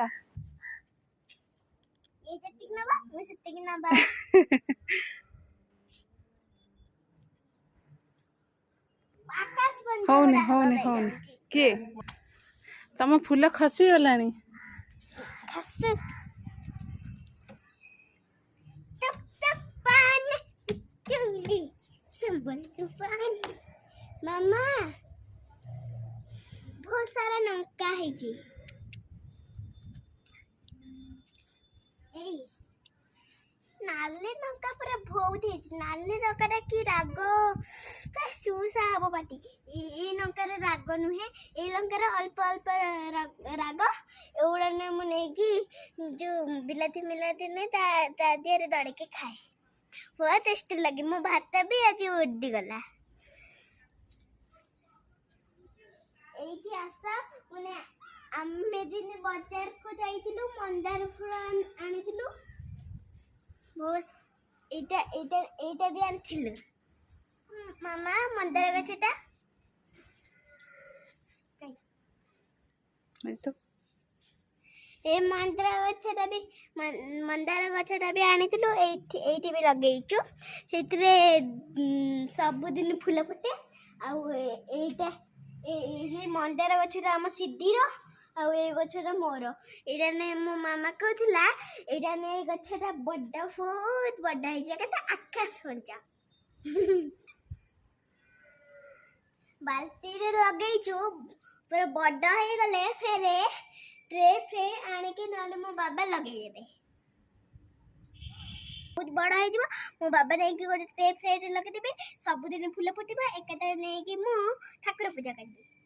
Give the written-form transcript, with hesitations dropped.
ला ये जतिक नबा मैं सतिक नबा आकाश बन होने किए तम फूल खसी गलानी खस तप तप पान चुली संबल सुपान मामा बहुत सारा लंका है जी नाली लंका पूरा बहुत है नाली लंका कि राग पूरा सुसा हम पाटी ये लंकार राग नुहे ये लंकार अल्प अल्प राग एगुड़ा मुझे जो बिलाती मिलाती नहीं दिहरे दड़के खाए बहुत टेस्टी लगे मो भात भी आज उड़ीगला ये आशा मैंने आमे दिन बाजार को जाइलु मंदार फूल आनिलु बहुत एटा भी आनिलु मामा मंदार गछटा तो ए मंदार गछटा भी आनिलु एठी भी लगेइछु सेतरे सब दिन फूल फुटे आ एटा ये मंदार गछटा हम सिद्धीर आउ ये गछटा मोर एटा ने मो मामा कहथिला एटा ने गछटा बड्डा बहुत बड्डा है जगह आकाश पंचा बाल्टी रे लगेइछु पूरा बड्डा हो गले फेरे ट्रे फ्रे आने के नाले मो बाबा लगे देबे बहुत बड़ा है जो मो बाबा नहीं कि गोटे ट्रे फ्रे लगे देबे सब दिन फूल फुटिबा एकता नहीं कि मु ठाकुर पूजा कर